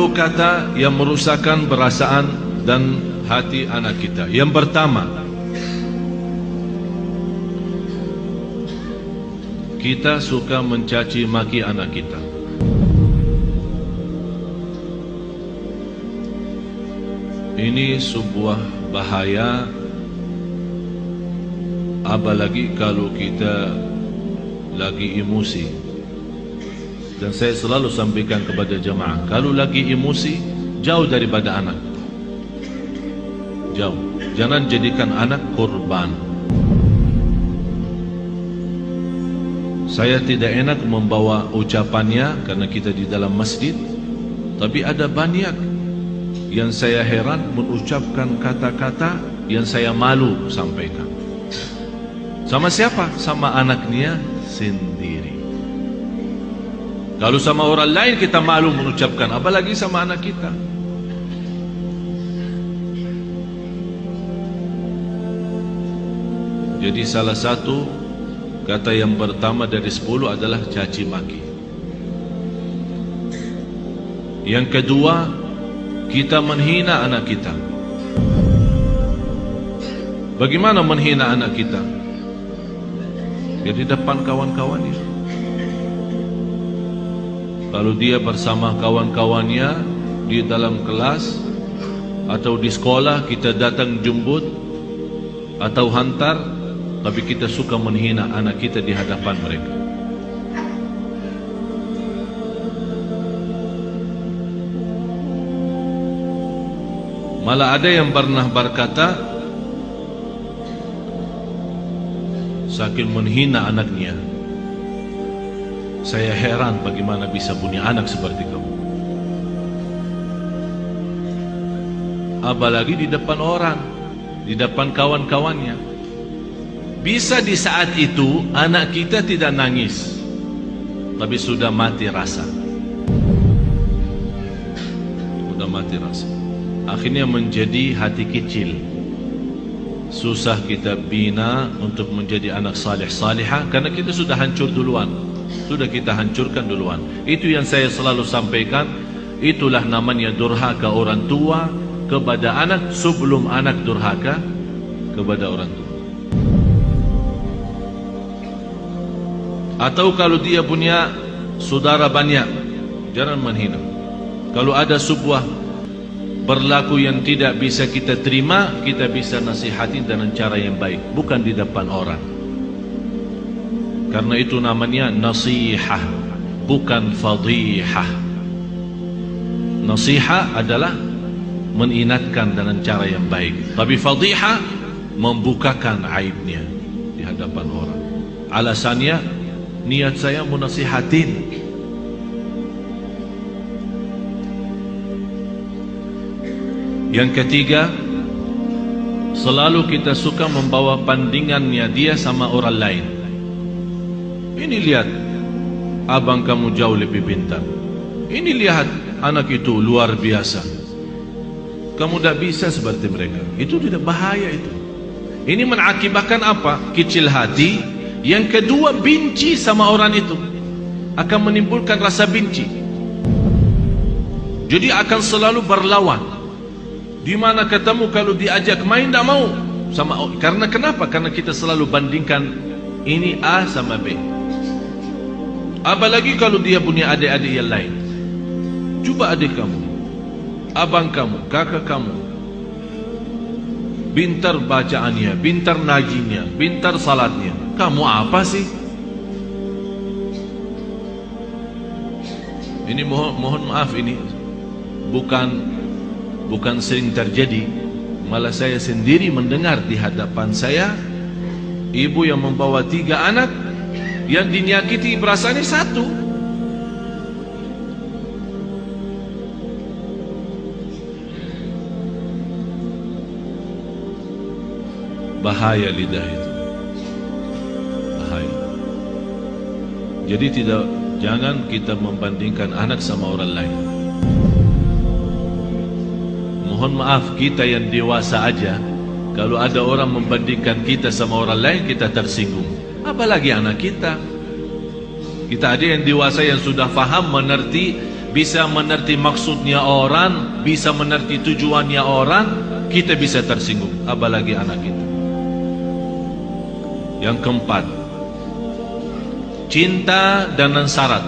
10 kata yang merusakkan perasaan dan hati anak kita. Yang pertama, kita suka mencaci maki anak kita. Ini sebuah bahaya, apalagi kalau kita lagi emosi. Dan saya selalu sampaikan kepada jemaah, kalau lagi emosi, jauh daripada anak. Jauh. Jangan jadikan anak korban. Saya tidak enak membawa ucapannya karena kita di dalam masjid, tapi ada banyak yang saya heran mengucapkan kata-kata yang saya malu sampaikan. Sama siapa? Sama anaknya sendiri. Kalau sama orang lain kita malu mengucapkan, apalagi sama anak kita. Jadi salah satu kata yang pertama dari 10 adalah caci maki. Yang kedua, kita menghina anak kita. Bagaimana menghina anak kita? Ya di depan kawan-kawannya. Kalau dia bersama kawan-kawannya di dalam kelas atau di sekolah, kita datang jemput atau hantar, tapi kita suka menghina anak kita di hadapan mereka. Malah ada yang pernah berkata, saking menghina anaknya, saya heran bagaimana bisa punya anak seperti kamu. Apalagi di depan orang, di depan kawan-kawannya. Bisa di saat itu anak kita tidak nangis, tapi sudah mati rasa. Sudah mati rasa. Akhirnya menjadi hati kecil. Susah kita bina untuk menjadi anak salih-salihah karena kita sudah hancur duluan. Sudah kita hancurkan duluan. Itu yang saya selalu sampaikan. Itulah namanya durhaka orang tua kepada anak sebelum anak durhaka kepada orang tua. Atau kalau dia punya saudara banyak, jangan menghina. Kalau ada sebuah berlaku yang tidak bisa kita terima, kita bisa nasihatin dengan cara yang baik, bukan di depan orang. Karena itu namanya nasihah, bukan fadihah. Nasihah adalah mengingatkan dengan cara yang baik, tapi fadihah membukakan aibnya di hadapan orang. Alasannya, niat saya menasihatin. Yang ketiga, selalu kita suka membawa bandingannya dia sama orang lain. Ini lihat, abang kamu jauh lebih pintar. Ini lihat, anak itu luar biasa. Kamu tidak bisa seperti mereka. Itu tidak bahaya itu. Ini mengakibatkan apa? Kecil hati. Yang kedua, benci sama orang itu. Akan menimbulkan rasa benci. Jadi akan selalu berlawan. Di mana ketemu kalau diajak main tidak mau. Karena kenapa? Karena kita selalu bandingkan ini A sama B. Apalagi kalau dia punya adik-adik yang lain. Coba adik kamu, abang kamu, kakak kamu, pintar bacaannya, pintar najinya, pintar salatnya. Kamu apa sih? Ini mohon maaf, ini bukan sering terjadi. Malah saya sendiri mendengar di hadapan saya, ibu yang membawa 3 anak, yang dinyakiti perasaannya 1. Bahaya lidah itu. Bahaya. Jadi jangan kita membandingkan anak sama orang lain. Mohon maaf, kita yang dewasa aja, kalau ada orang membandingkan kita sama orang lain, kita tersinggung. Apalagi anak kita. Kita ada yang dewasa yang sudah faham, mengerti bisa mengerti maksudnya orang, bisa mengerti tujuannya orang, kita bisa tersinggung, apalagi anak kita. Yang keempat, cinta dengan syarat.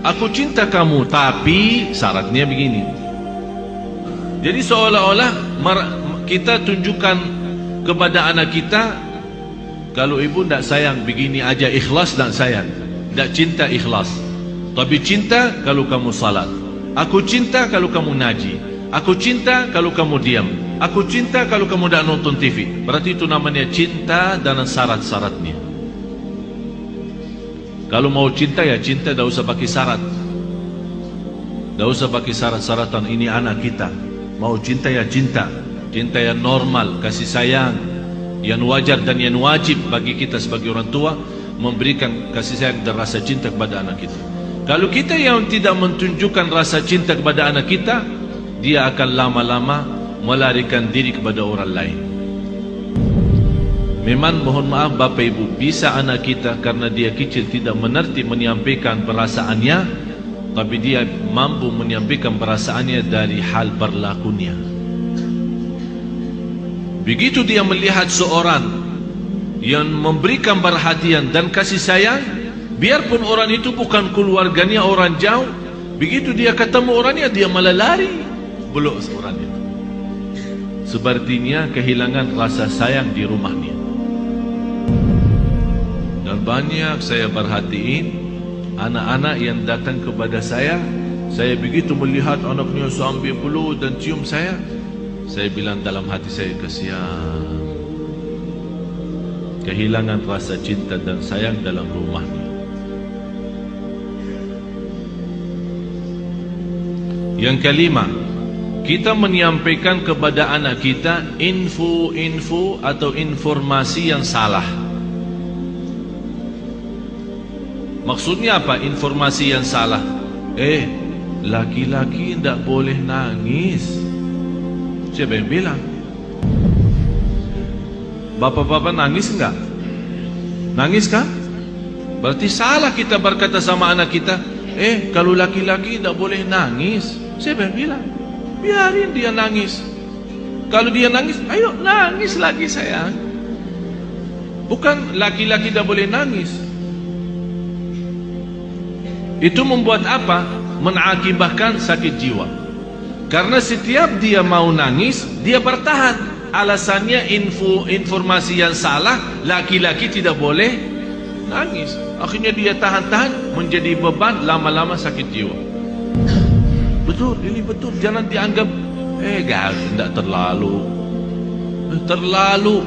Aku cinta kamu, tapi syaratnya begini. Jadi seolah-olah kita tunjukkan kepada anak kita, kalau ibu tidak sayang begini aja, ikhlas tidak sayang, tidak cinta ikhlas. Tapi cinta kalau kamu salat. Aku cinta kalau kamu ngaji. Aku cinta kalau kamu diam. Aku cinta kalau kamu tidak nonton TV. Berarti itu namanya cinta dengan syarat-syaratnya. Kalau mau cinta ya cinta, tidak usah pakai syarat. Tidak usah pakai syarat-syaratan. Ini anak kita. Mau cinta ya cinta. Cinta yang normal, kasih sayang, yang wajar dan yang wajib bagi kita sebagai orang tua, memberikan kasih sayang dan rasa cinta kepada anak kita. Kalau kita yang tidak menunjukkan rasa cinta kepada anak kita, dia akan lama-lama melarikan diri kepada orang lain. Memang mohon maaf Bapak Ibu, bisa anak kita karena dia kecil tidak mengerti menyampaikan perasaannya, tapi dia mampu menyampaikan perasaannya dari hal berlakunya. Begitu dia melihat seorang yang memberikan perhatian dan kasih sayang, biarpun orang itu bukan keluarganya, orang jauh, begitu dia ketemu orangnya, dia malah lari, belum orang itu. Sepertinya kehilangan rasa sayang di rumahnya. Dan banyak saya perhatiin anak-anak yang datang kepada saya begitu melihat anaknya sambil peluk dan cium saya bilang dalam hati saya, kasihan, kehilangan rasa cinta dan sayang dalam rumahnya. Yang kelima, kita menyampaikan kepada anak kita info-info atau informasi yang salah. Maksudnya apa informasi yang salah? Laki-laki tidak boleh nangis. Siapa yang bilang? Bapak-bapak nangis enggak? Nangis kan? Berarti salah kita berkata sama anak kita, kalau laki-laki tidak boleh nangis. Siapa yang bilang? Biarin dia nangis. Kalau dia nangis, ayo nangis lagi sayang. Bukan laki-laki tidak boleh nangis. Itu membuat apa? Mengakibatkan sakit jiwa. Karena setiap dia mau nangis, dia bertahan. Alasannya informasi yang salah, laki-laki tidak boleh nangis. Akhirnya dia tahan-tahan, menjadi beban, lama-lama sakit jiwa. Betul, ini betul. Jangan dianggap, tidak terlalu. Terlalu.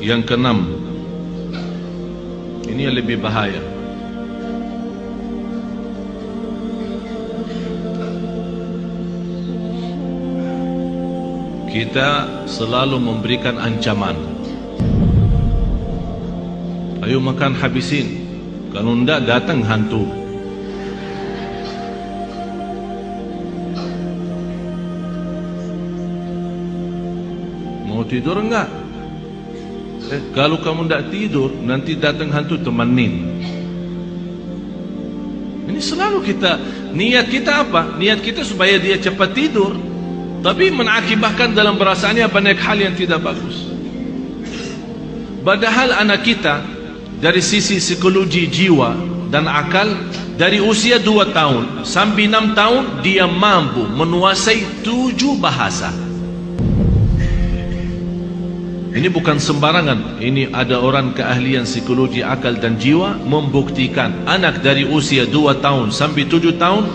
Yang keenam, ini yang lebih bahaya. Kita selalu memberikan ancaman. Ayo makan habisin, kalau tidak datang hantu. Mau tidur enggak? Kalau kamu tidak tidur, nanti datang hantu, temenin. Ini selalu kita, niat kita apa? Niat kita supaya dia cepat tidur, tapi mengakibatkan dalam perasaannya banyak hal yang tidak bagus. Padahal anak kita dari sisi psikologi jiwa dan akal, dari usia 2 tahun sampai 6 tahun dia mampu menguasai 7 bahasa. Ini bukan sembarangan. Ini ada orang keahlian psikologi akal dan jiwa membuktikan anak dari usia 2 tahun sampai 7 tahun,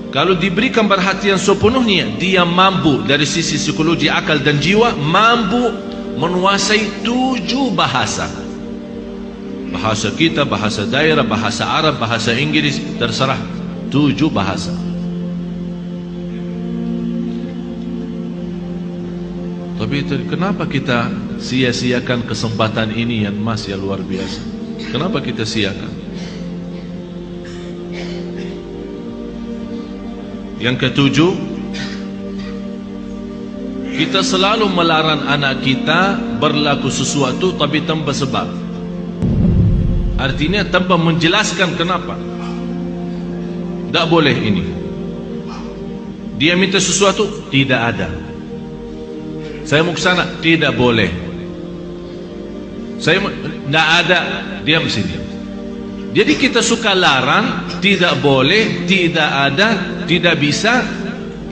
kalau diberikan perhatian sepenuhnya, dia mampu dari sisi psikologi akal dan jiwa mampu menguasai 7 bahasa. Bahasa kita, bahasa daerah, bahasa Arab, bahasa Inggris, terserah. 7 bahasa. Tapi kenapa kita sia-siakan kesempatan ini yang masih luar biasa? Kenapa kita siakan? Yang ketujuh, Kita selalu melarang anak kita berlaku sesuatu tapi tanpa sebab. Artinya tanpa menjelaskan kenapa. Tak boleh ini. Dia minta sesuatu, tidak ada. Saya mau ke sana, tidak boleh. Saya tidak ada, diam sini. Jadi kita suka larang, tidak boleh, tidak ada, tidak bisa,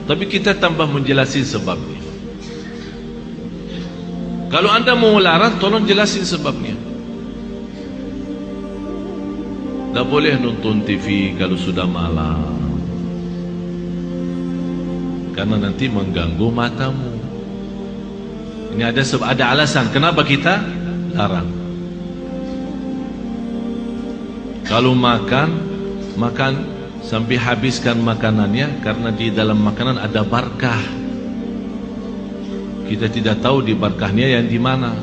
tapi kita tambah menjelaskan sebabnya. Kalau anda mau larang, tolong jelasin sebabnya. Tak boleh nonton TV kalau sudah malam, karena nanti mengganggu matamu. Ini ada alasan kenapa kita larang. Kalau makan sampai habiskan makanannya, karena di dalam makanan ada barakah. Kita tidak tahu di barakahnya yang di mana.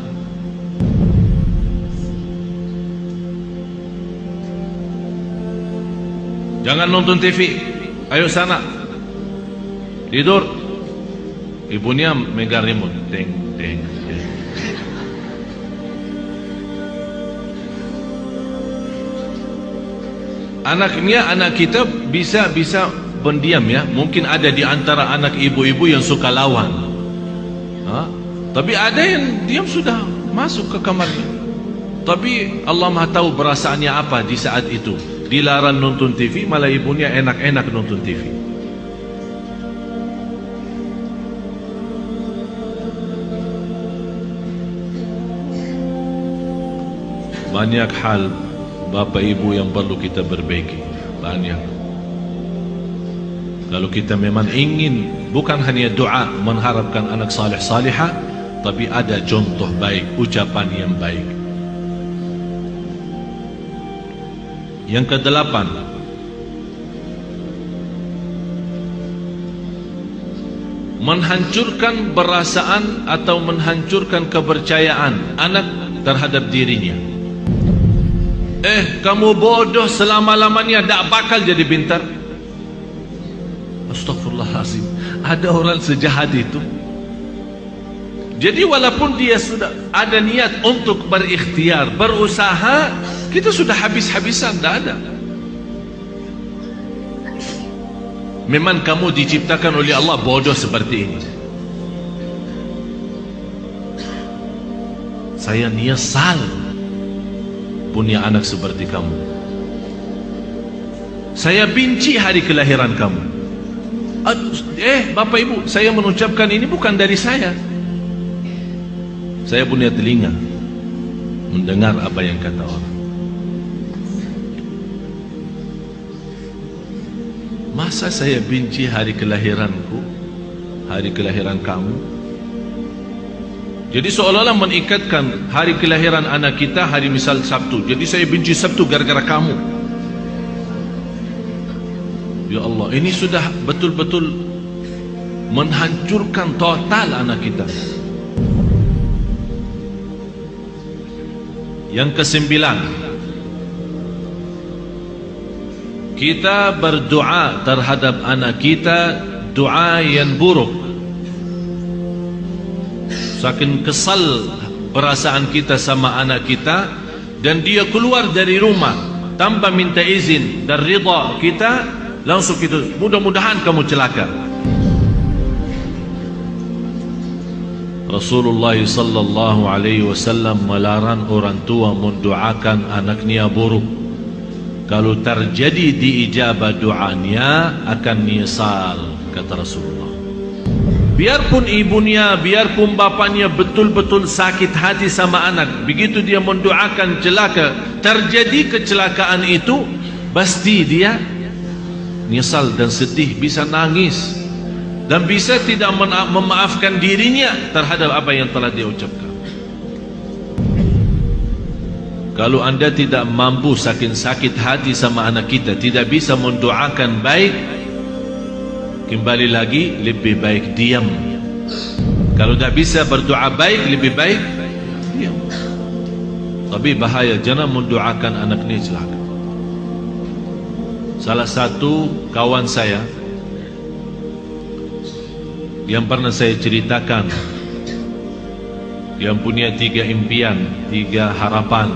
Jangan nonton TV. Ayo sana. Tidur. Ibunya megang remote. Teng, teng, teng. Anak kita bisa pendiam ya. Mungkin ada di antara anak ibu-ibu yang suka lawan. Tapi ada yang diam sudah masuk ke kamarnya. Tapi Allah Maha tahu perasaannya apa di saat itu. Dilarang nonton TV, malah ibunya enak-enak nonton TV. Banyak hal Bapak Ibu yang perlu kita perbaiki. Banyak. Kalau kita memang ingin, bukan hanya doa mengharapkan anak saleh salihah, tapi ada contoh baik, ucapan yang baik. Yang kedelapan, menghancurkan perasaan atau menghancurkan kepercayaan anak terhadap dirinya. Kamu bodoh selama-lamanya, tak bakal jadi pintar. Astaghfirullahaladzim. Ada orang sejahat itu. Jadi walaupun dia sudah ada niat untuk berikhtiar, berusaha, kita sudah habis-habisan, tak ada. Memang kamu diciptakan oleh Allah bodoh seperti ini. Saya nyesal punya anak seperti kamu. Saya benci hari kelahiran kamu. Bapak Ibu, saya mengucapkan ini bukan dari saya. Saya punya telinga mendengar apa yang kata orang. Masa saya benci hari kelahiranku, hari kelahiran kamu? Jadi seolah-olah mengikatkan hari kelahiran anak kita hari misal Sabtu. Jadi saya benci Sabtu gara-gara kamu. Ya Allah, ini sudah betul-betul menghancurkan total anak kita. Yang kesembilan, kita berdoa terhadap anak kita doa yang buruk. Saking kesal perasaan kita sama anak kita, dan dia keluar dari rumah tanpa minta izin dan ridha kita, langsung itu mudah-mudahan kamu celaka. Rasulullah sallallahu alaihi wasallam melarang orang tua mendoakan anaknya buruk. Kalau terjadi diijabah doanya akan nyesal, kata Rasulullah. Biarpun ibunya, biarpun bapaknya betul-betul sakit hati sama anak, begitu dia mendoakan celaka, terjadi kecelakaan itu, pasti dia nyesal dan sedih, bisa nangis, dan bisa tidak memaafkan dirinya terhadap apa yang telah dia ucapkan. Kalau anda tidak mampu saking sakit hati sama anak kita, tidak bisa mendoakan baik, kembali lagi lebih baik diam. Kalau tidak bisa berdoa baik, lebih baik diam. Tapi bahaya, jangan mendoakan anak ini celaka. Salah satu kawan saya yang pernah saya ceritakan, yang punya 3 impian, 3 harapan,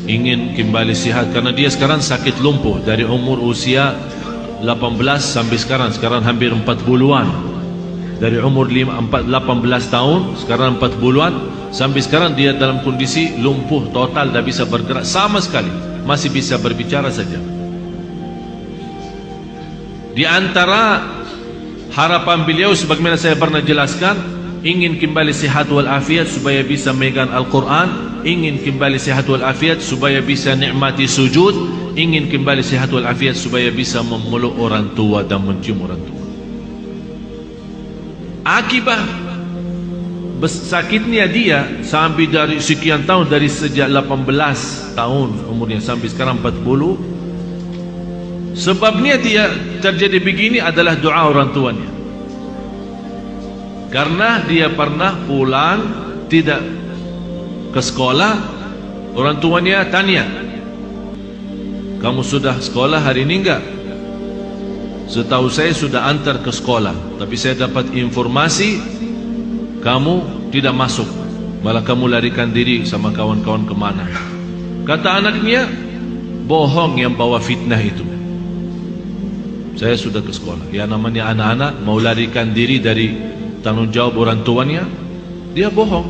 ingin kembali sihat karena dia sekarang sakit lumpuh dari umur usia 18 sampai sekarang hampir 40-an. Dari umur 18 tahun, sekarang 40-an, sampai sekarang dia dalam kondisi lumpuh total, tidak bisa bergerak sama sekali, masih bisa berbicara saja. Di antara harapan beliau sebagaimana saya pernah jelaskan, ingin kembali sihat walafiat supaya bisa megang Al-Quran, ingin kembali sihat walafiat supaya bisa nikmati sujud, ingin kembali sihat walafiat supaya bisa memeluk orang tua dan mencium orang tua. Akibat sakitnya dia sampai dari sekian tahun, dari sejak 18 tahun umurnya sampai sekarang 40, sebabnya dia terjadi begini adalah doa orang tuanya. Karena dia pernah pulang tidak ke sekolah, orang tuanya tanya, kamu sudah sekolah hari ini enggak? Setahu saya sudah antar ke sekolah, tapi saya dapat informasi kamu tidak masuk, malah kamu larikan diri sama kawan-kawan kemana. Kata anaknya, bohong yang bawa fitnah itu. Saya sudah ke sekolah. Ya, namanya anak-anak mau larikan diri dari tanggung jawab orang tuanya, dia bohong.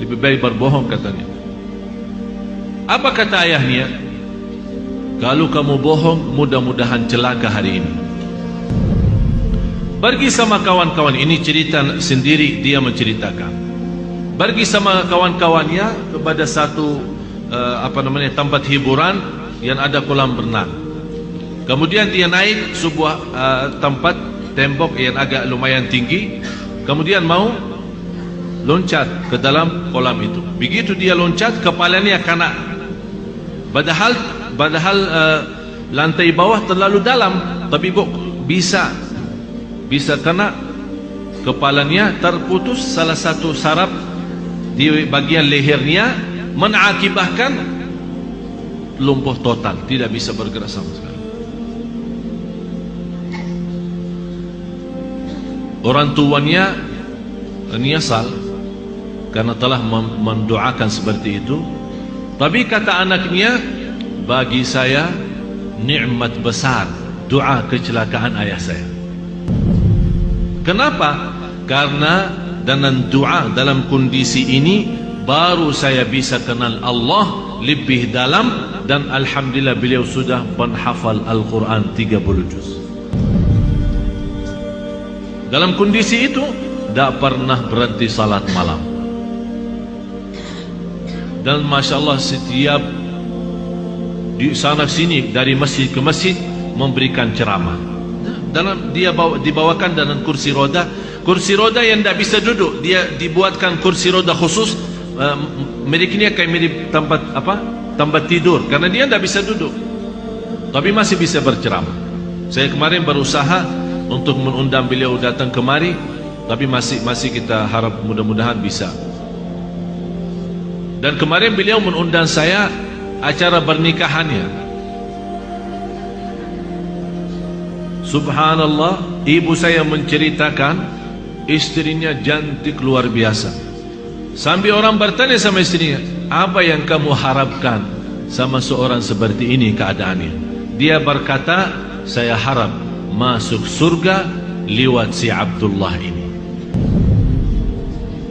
Lebih baik berbohong katanya. Apa kata ayahnya? Kalau kamu bohong, mudah-mudahan celaka hari ini. Pergi sama kawan-kawan, ini cerita sendiri dia menceritakan. Pergi sama kawan-kawannya kepada satu tempat hiburan yang ada kolam renang. Kemudian dia naik sebuah tempat tembok yang agak lumayan tinggi. Kemudian mau loncat ke dalam kolam itu. Begitu dia loncat, kepalanya kena. Padahal lantai bawah terlalu dalam, tapi kok bisa kena. Kepalanya terputus salah satu saraf di bagian lehernya, mengakibatkan lumpuh total, tidak bisa bergerak sama sekali. Orang tuanya menyesal karena telah mendoakan seperti itu. Tapi kata anaknya, bagi saya nikmat besar doa kecelakaan ayah saya. Kenapa? Karena dengan doa dalam kondisi ini baru saya bisa kenal Allah lebih dalam, dan alhamdulillah beliau sudah menghafal Al-Quran 30 juz. Dalam kondisi itu tidak pernah berhenti salat malam. Dan Masya Allah setiap di sana sini dari masjid ke masjid memberikan ceramah. Dalam dia dibawakan dalam kursi roda yang tidak bisa duduk, dia dibuatkan kursi roda khusus. Miliknya kayak mirip tempat tidur, karena dia tidak bisa duduk, tapi masih bisa berceramah. Saya kemarin berusaha untuk mengundang beliau datang kemari, tapi masih kita harap mudah-mudahan bisa. Dan kemarin beliau mengundang saya acara pernikahannya. Subhanallah, ibu saya menceritakan istrinya cantik luar biasa. Sampai orang bertanya sama istrinya, apa yang kamu harapkan sama seorang seperti ini keadaannya? Dia berkata, saya harap masuk surga lewat si Abdullah ini.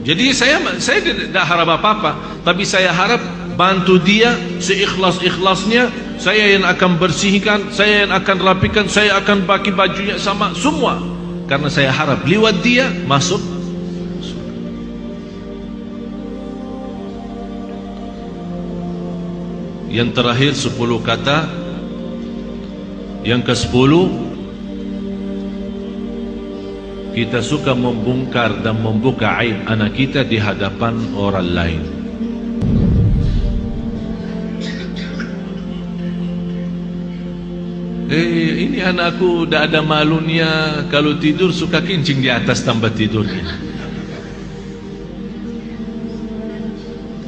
Jadi saya tidak harap apa-apa, tapi saya harap bantu dia seikhlas-ikhlasnya. Saya yang akan bersihkan, saya yang akan rapikan, saya akan pakai bajunya sama semua, karena saya harap lewat dia masuk. Yang terakhir 10 kata. Yang ke-10, kita suka membongkar dan membuka aib anak kita di hadapan orang lain. Ini anakku dah ada malunya, kalau tidur suka kencing di atas tempat tidurnya,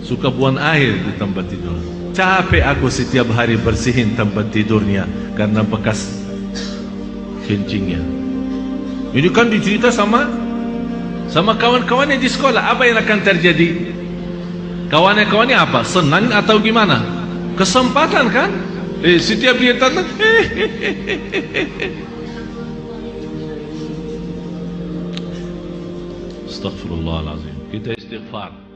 suka buang air di tempat tidur. Capek aku setiap hari bersihin tempat tidurnya karena bekas kencingnya. Ini kan dicerita sama kawan-kawannya di sekolah. Apa yang akan terjadi? Kawan-kawannya apa? Senang atau gimana? Kesempatan kan? Setiap dia datang, Astaghfirullahaladzim. Kita istighfar.